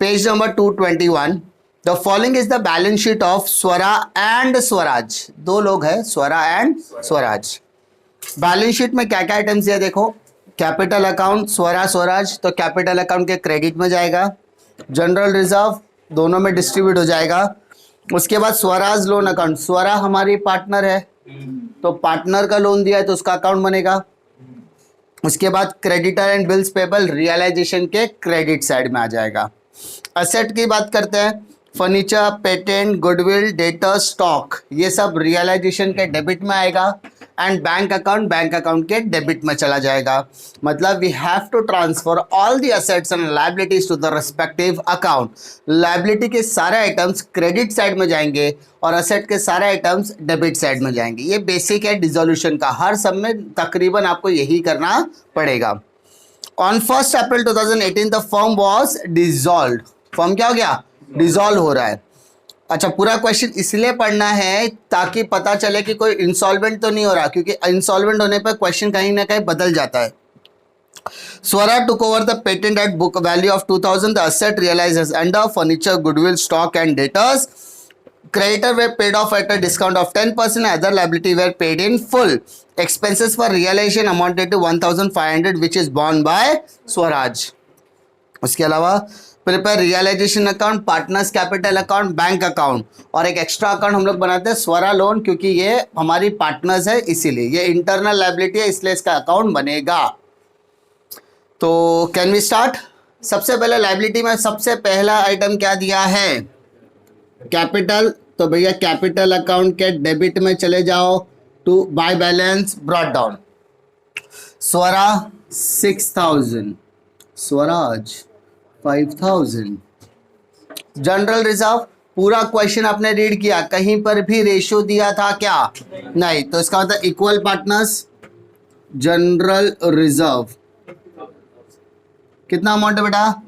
Page number 221। The following is the balance sheet of Swara and Swaraj. दो लोग हैं, स्वरा and Swaraj. Balance sheet में क्या क्या आइटम्स है देखो। कैपिटल अकाउंट स्वरा स्वराज, तो कैपिटल अकाउंट के क्रेडिट में जाएगा। जनरल रिजर्व दोनों में डिस्ट्रीब्यूट हो जाएगा। उसके बाद स्वराज लोन अकाउंट, स्वरा हमारी पार्टनर है तो पार्टनर का लोन दिया है तो उसका अकाउंट बनेगा। उसके बाद creditor and bills payable realisation के क्रेडिट साइड में आ जाएगा। असेट की बात करते हैं, furniture, patent, goodwill, debtor, stock, ये सब रियलाइजेशन के डेबिट में आएगा। एंड बैंक अकाउंट के डेबिट में चला जाएगा। मतलब we have to transfer all the assets and liabilities to the respective account. Liability के सारे आइटम्स क्रेडिट साइड में जाएंगे और असेट के सारे आइटम्स डेबिट साइड में जाएंगे। ये बेसिक है डिसोल्यूशन का, हर सब में तकरीबन आपको यही करना पड़ेगा। On 1 April 2018 the firm was dissolved. Firm क्या हो गया? डिसॉल्व हो रहा है। अच्छा, पूरा क्वेश्चन इसलिए पढ़ना है ताकि पता चले कि कोई इंसॉल्वेंट तो नहीं हो रहा, क्योंकि इंसॉल्वेंट होने पर क्वेश्चन कहीं ना कहीं बदल जाता है। स्वरा took over the patent at book value of 2000. The asset realizes under furniture, goodwill, stock and debtors. Creditor were paid off at a discount of 10%. Other liability were paid in full. Expenses for realization amounted to 1500, which is borne by Swaraj. उसके अलावा prepare realisation account, partners capital account, bank account, और एक extra account हम लोग बनाते हैं स्वरा loan, क्योंकि ये हमारी पार्टनर्स है इसीलिए ये इंटरनल लायबिलिटी है, इसलिए इसका अकाउंट बनेगा। तो कैन वी स्टार्ट। सबसे पहले लायबिलिटी में सबसे पहला आइटम क्या दिया है? कैपिटल। तो भैया कैपिटल अकाउंट के डेबिट में चले जाओ to by balance brought down. Swara 6000, Swaraj 5000। General reserve पूरा क्वेश्चन आपने रीड किया, कहीं पर भी रेशियो दिया था क्या? नहीं, तो इसका मतलब इक्वल पार्टनर्स। जनरल रिजर्व कितना अमाउंट है बेटा?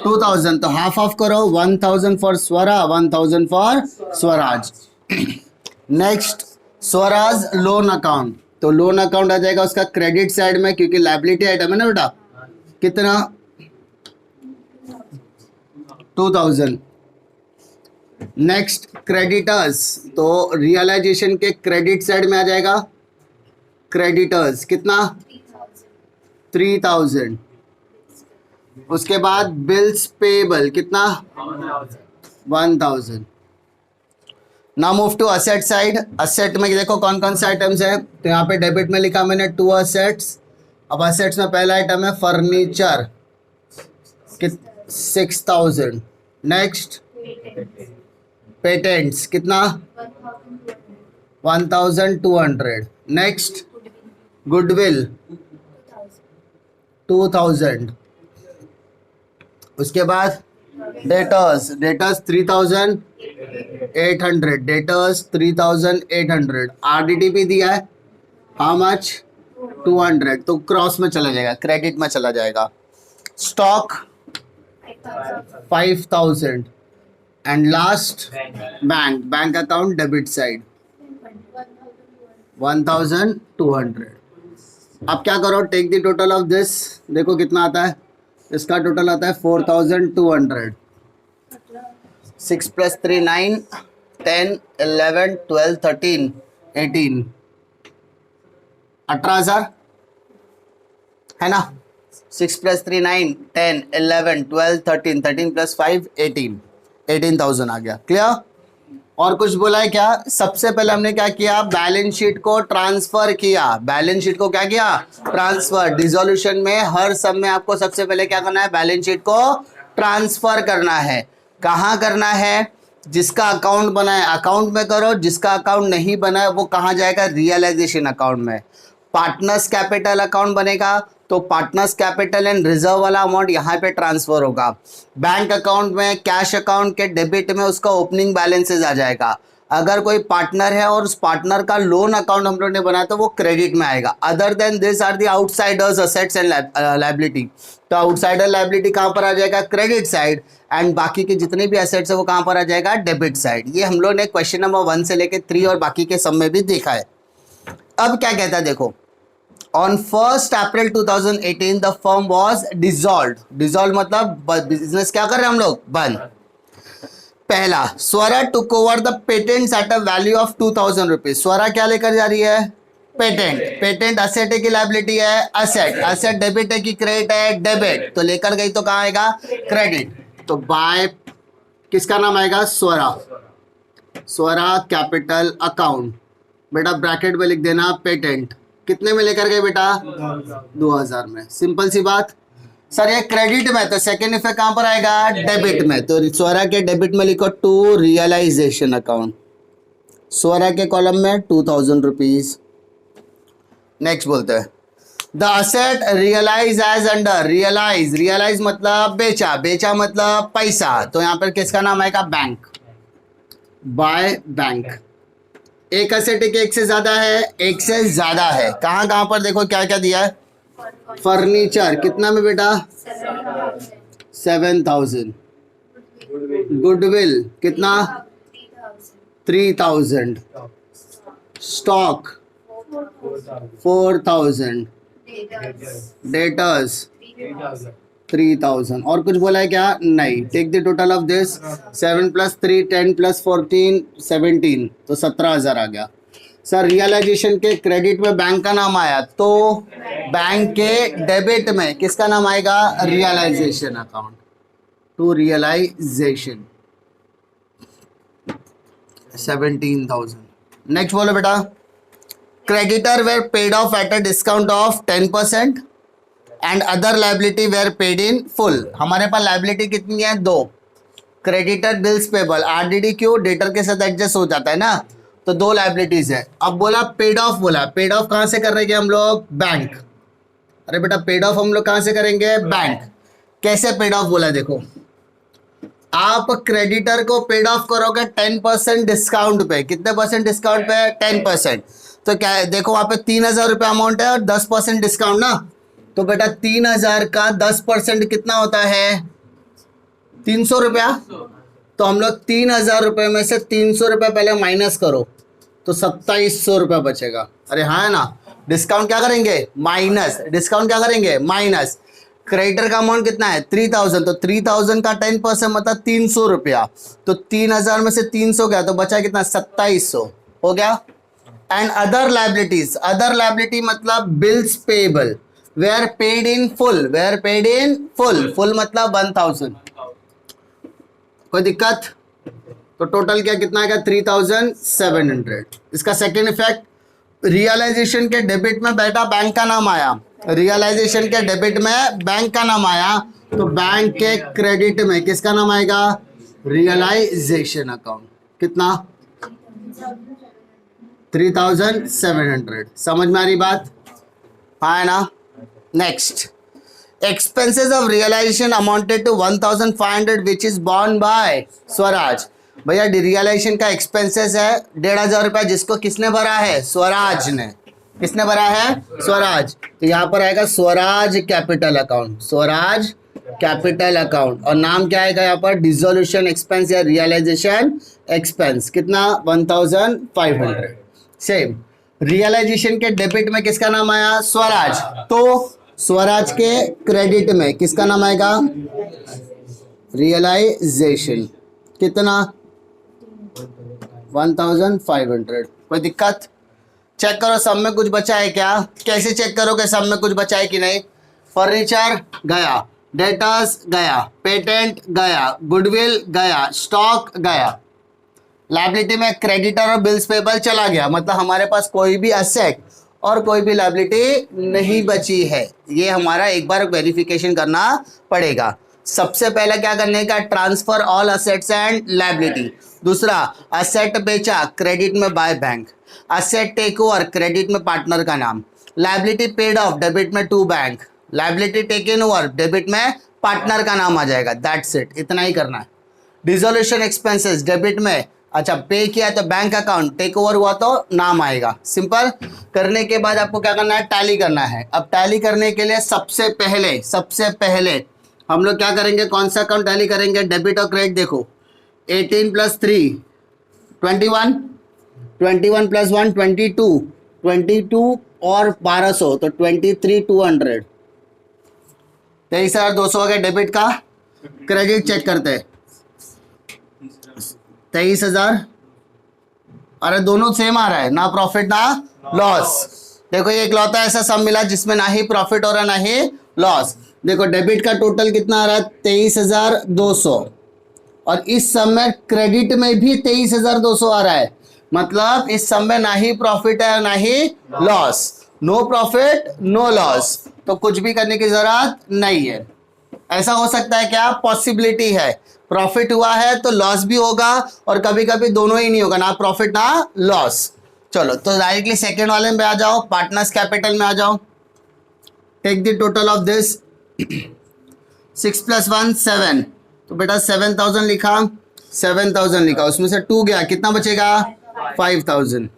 2000, तो हाफ ऑफ करो, 1000 for Swara, 1000 for Swaraj. Next Swaraj loan account, तो लोन अकाउंट आ जाएगा उसका क्रेडिट साइड में, क्योंकि लायबिलिटी आइटम है ना बेटा। कितना? 2000। नेक्स्ट क्रेडिटर्स, तो रियलाइजेशन के क्रेडिट साइड में आ जाएगा। क्रेडिटर्स कितना? 3000। उसके बाद बिल्स पेबल कितना? 1000। Now move to asset side. Asset में देखो कौन कौन से आइटम्स है, तो यहाँ पे डेबिट में लिखा मैंने 2 असेट्स। अब असेट्स में पहला आइटम है फर्नीचर 6000। नेक्स्ट पेटेंट्स कितना? 1200। Next goodwill 2000। उसके बाद डेटर्स 3800। डेटर्स 3800। RDTP दिया है हाउ मच? 200, तो क्रॉस में चला जाएगा, क्रेडिट में चला जाएगा। Stock 5000 and last bank account debit side 1200। अब क्या करो, take the total of this. देखो कितना आता है, इसका टोटल आता है 4200। 6 + 3 9, 10 11 12 13 18, 18,000 है ना। 6 + 3 9 10 11 12 13, 13 + 5 18, 18,000 आ गया। क्लियर? और कुछ बोला है क्या? सबसे पहले हमने क्या किया? बैलेंस शीट को ट्रांसफर किया। बैलेंस शीट को क्या किया? ट्रांसफर। डिसोल्यूशन में हर सब में आपको सबसे पहले क्या करना है? बैलेंस शीट को ट्रांसफर करना है। कहाँ करना है? जिसका अकाउंट बना है अकाउंट में करो, जिसका अकाउंट नहीं बना है वो कहाँ जाएगा? रियलाइजेशन अकाउंट में। पार्टनर्स कैपिटल अकाउंट बनेगा तो पार्टनर्स कैपिटल एंड रिजर्व वाला अमाउंट यहाँ पे ट्रांसफर होगा। बैंक अकाउंट में, कैश अकाउंट के डेबिट में उसका ओपनिंग बैलेंसेस आ जाएगा। अगर कोई पार्टनर है और उस पार्टनर का लोन अकाउंट हम लोग ने बनाया तो वो क्रेडिट में आएगा। Other than this are the outsiders assets and liability. तो आउटसाइडर लायबिलिटी कहाँ पर आ जाएगा? Credit side. एंड बाकी के जितने भी एसेट्स है वो कहाँ पर आ जाएगा? Debit side. ये हम लोग ने क्वेश्चन नंबर 1 से लेकर 3 और बाकी के सब में भी देखा है। अब क्या कहता है देखो, on 1st April 2018 the firm was dissolve मतलब बिजनेस क्या कर रहे हैं हम लोग, बंद। पहला, Swara took over the patents at a value of 2000 rupees. Swara क्या लेकर जा रही है, पेटेंट असेट है कि लाइबिलिटी है, असेट डेबिट है कि क्रेडिट है, डेबिट, तो लेकर गई तो कहाँ आएगा, क्रेडिट। तो बाय किसका नाम आएगा, स्वरा कैपिटल अकाउंट। बेटा ब्रैकेट में लिख देना पेटेंट, कितने में लेकर गए बेटा, 2000 में। सिंपल सी बात। सर ये क्रेडिट में, तो सेकेंड इफेक्ट कहां पर आएगा, डेबिट में। तो स्वरा के डेबिट में लिखो टू रियलाइजेशन अकाउंट, स्वरा के कॉलम में 2000 रुपीज। नेक्स्ट बोलते हैं the asset realise as under, realise मतलब बेचा मतलब पैसा, तो यहां पर किसका नाम आएगा, बैंक, बाय बैंक। एक असेट एक से ज्यादा है, एक से ज्यादा है, कहां पर देखो क्या क्या दिया है, फर्नीचर, कितना में बेटा, 7000। गुडविल कितना, 3000। स्टॉक 4000। डेटर्स 3000। और कुछ बोला है क्या, नहीं। Take the total of this, 7 + 3 10 + 14 17, तो 17000 आ गया। सर रियलाइजेशन के क्रेडिट में बैंक का नाम आया, तो बैंक के डेबिट में किसका नाम आएगा, realisation account, to realisation 17,000। Next बोलो बेटा, creditor were paid off at a discount of 10% and other liability were paid in full. हमारे पास लाइबिलिटी कितनी है, 2। क्रेडिटर बिल्स पेबल, आरडीडी क्यों, डेटर के साथ एडजस्ट हो जाता है ना, तो 2 लाइबिलिटीज है। अब बोला पेड ऑफ, बोला पेड ऑफ कहां से कर रहे हैं हम लोग, बैंक। अरे बेटा पेड ऑफ हम लोग कहां से करेंगे, बैंक। कैसे पेड ऑफ बोला, देखो आप क्रेडिटर को पेड ऑफ करोगे 10% डिस्काउंट पे, कितने परसेंट डिस्काउंट पे, 10%। तो क्या है, देखो वहां पे 3000 रुपये अमाउंट है और 10% डिस्काउंट ना, तो बेटा 3000 का 10% कितना होता है, 300 रुपया। तो हम लोग 3000 रुपये में से 300 रुपये पहले माइनस करो, तो 2700 रुपये बचेगा। अरे हाँ है ना, डिस्काउंट क्या करेंगे, माइनस, डिस्काउंट क्या करेंगे, माइनस। क्रेडिटर का अमाउंट कितना है, 3000, तो 3000 का 10% मतलब 300 रुपया, तो 3000 में से 300 गया तो बचा कितना, 2700 हो गया। And other liabilities, other liability मतलब bills payable were paid in full, were paid in full, full मतलब 1000। कोई दिक्कत, तो टोटल क्या कितना आएगा, 3700। इसका सेकेंड इफेक्ट, रियलाइजेशन के डेबिट में बेटा बैंक का नाम आया, रियलाइजेशन के डेबिट में बैंक का नाम आया, तो बैंक के क्रेडिट में किसका नाम आएगा, रियलाइजेशन अकाउंट। कितना, 3700। समझ में आ रही बात, हाँ है ना। Next, expenses of realization amounted to 1500 which is borne by Swaraj. भैया रियलाइजेशन का एक्सपेंसेस है 1500 रुपया, जिसको किसने भरा है, स्वराज ने। किसने भरा है, स्वराज। तो यहाँ पर आएगा Swaraj capital account, Swaraj capital account, और नाम क्या आएगा यहाँ पर, डिसोल्यूशन एक्सपेंस या रियलाइजेशन एक्सपेंस। कितना, 1500। सेम रियलाइजेशन के डेबिट में किसका नाम आया, स्वराज, तो स्वराज के क्रेडिट में किसका नाम आएगा, रियलाइजेशन। कितना, 1500। कोई दिक्कत, चेक करो सब में कुछ बचा है क्या, कैसे चेक करोगे सब में कुछ बचा है कि नहीं। फर्नीचर गया, डेटर्स गया, पेटेंट गया, गुडविल गया, स्टॉक गया। लाइबिलिटी में क्रेडिटर और बिल्स पेबल चला गया, मतलब हमारे पास कोई भी असेट और कोई भी लाइबिलिटी नहीं बची है। ये हमारा एक बार वेरिफिकेशन करना पड़ेगा। सबसे पहला क्या करने का, transfer all assets and liability. दूसरा, असेट बेचा क्रेडिट में by bank, asset take over credit में पार्टनर का नाम, लाइबिलिटी पेड ऑफ डेबिट में to bank, liability taken over debit में पार्टनर का नाम आ जाएगा। दैट्स इट, इतना ही करना है। डिसोल्यूशन एक्सपेंसेस डेबिट में, अच्छा पे किया तो बैंक अकाउंट, टेक ओवर हुआ तो नाम आएगा। सिंपल करने के बाद आपको क्या करना है, टैली करना है। अब टैली करने के लिए सबसे पहले हम लोग क्या करेंगे, कौन सा अकाउंट टैली करेंगे, डेबिट और क्रेडिट। देखो 18 + 3 21, 21 + 1 22, 22 और 1200 तो 23,200। 23,200 का डेबिट का, क्रेडिट चेक करते हैं। 23,000, अरे दोनों सेम आ रहा है, ना प्रॉफिट ना लॉस। देखो ये इकलौता ऐसा सम मिला जिसमें ना ही प्रॉफिट हो रहा ना ही लॉस। देखो डेबिट का टोटल कितना आ रहा है 23,200 और इस सम में क्रेडिट में भी 23,200 आ रहा है, मतलब इस सम में ना ही प्रॉफिट है ना ही loss. No profit no loss, तो कुछ भी करने की जरूरत नहीं है। ऐसा हो सकता है क्या, पॉसिबिलिटी है, प्रॉफिट हुआ है तो लॉस भी होगा और कभी कभी दोनों ही नहीं होगा, ना प्रॉफिट ना लॉस। चलो तो डायरेक्टली सेकेंड वाले में आ जाओ, पार्टनर्स कैपिटल में आ जाओ। Take the total of this, 6 + 1 7, तो बेटा 7,000 लिखा, 7,000 लिखा, उसमें से 2 गया, कितना बचेगा 5,000।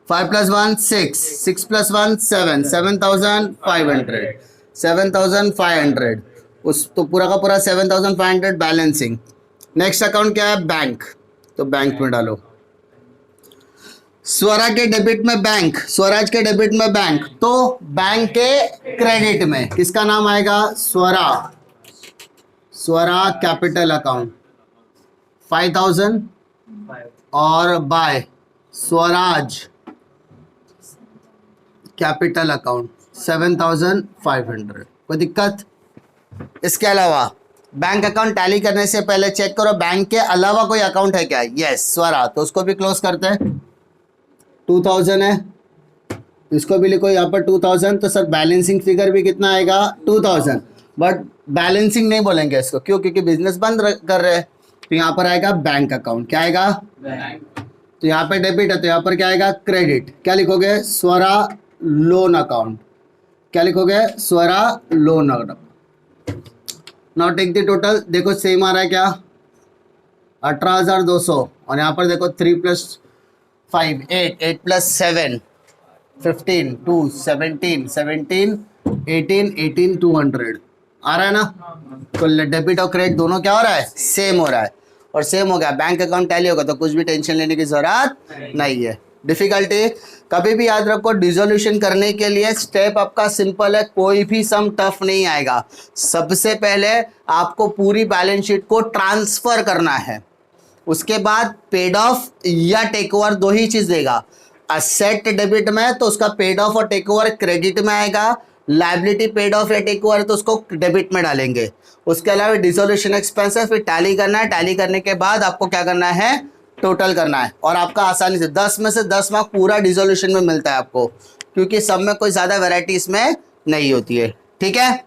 5 + 1 6, 6 + 1 7, 7,500, 7,500, उस तो पूरा का पूरा 7,500 बैलेंसिंग। नेक्स्ट अकाउंट क्या है, बैंक, तो बैंक में डालो। स्वरा के डेबिट में बैंक, स्वराज के डेबिट में बैंक, तो बैंक के क्रेडिट में किसका नाम आएगा, स्वरा, स्वरा कैपिटल अकाउंट 5,000 और बाय स्वराज कैपिटल अकाउंट 7,500। कोई दिक्कत? इसके अलावा बैंक अकाउंट टैली करने से पहले चेक करो बैंक के अलावा कोई अकाउंट है क्या। यस स्वरा, तो उसको भी क्लोज करते हैं। 2,000 है, इसको भी लिखो यहाँ पर 2,000, तो सर बैलेंसिंग फिगर भी कितना आएगा 2,000, बट बैलेंसिंग नहीं बोलेंगे इसको, क्यों, क्योंकि बिजनेस बंद कर रहे हैं। तो यहाँ पर आएगा बैंक अकाउंट, क्या आएगा बैंक। तो यहाँ पे डेबिट है तो यहाँ पर क्या आएगा क्रेडिट, क्या लिखोगे स्वरा लोन अकाउंट, क्या लिखोगे Swara loan account. Now take the total, देखो सेम आ रहा है क्या 18,200 और यहाँ पर देखो 3 + 5 8, 8 + 7 15, 2 17, 17 18, 18 200 आ रहा है ना। तो डेबिट और क्रेडिट दोनों क्या हो रहा है, सेम हो रहा है, और सेम हो गया बैंक अकाउंट टैली होगा, तो कुछ भी टेंशन लेने की जरूरत नहीं है। डिफिकल्टी कभी भी याद रखो, डिसोल्यूशन करने के लिए स्टेप आपका सिंपल है, कोई भी सम टफ नहीं आएगा। सबसे पहले आपको पूरी बैलेंस शीट को ट्रांसफर करना है, उसके बाद पेड ऑफ या टेक ओवर दो ही चीज देगा। असेट डेबिट में तो उसका पेड ऑफ और टेक ओवर क्रेडिट में आएगा, लाइबिलिटी पेड ऑफ या टेक ओवर है तो उसको डेबिट में डालेंगे। उसके अलावा डिसोल्यूशन एक्सपेंसेस फिर टैली करना है, टैली करने के बाद आपको क्या करना है टोटल करना है, और आपका आसानी से 10 में से 10 मार्क पूरा डिसोल्यूशन में मिलता है आपको, क्योंकि सब में कोई ज्यादा वैरायटी इसमें नहीं होती है। ठीक है।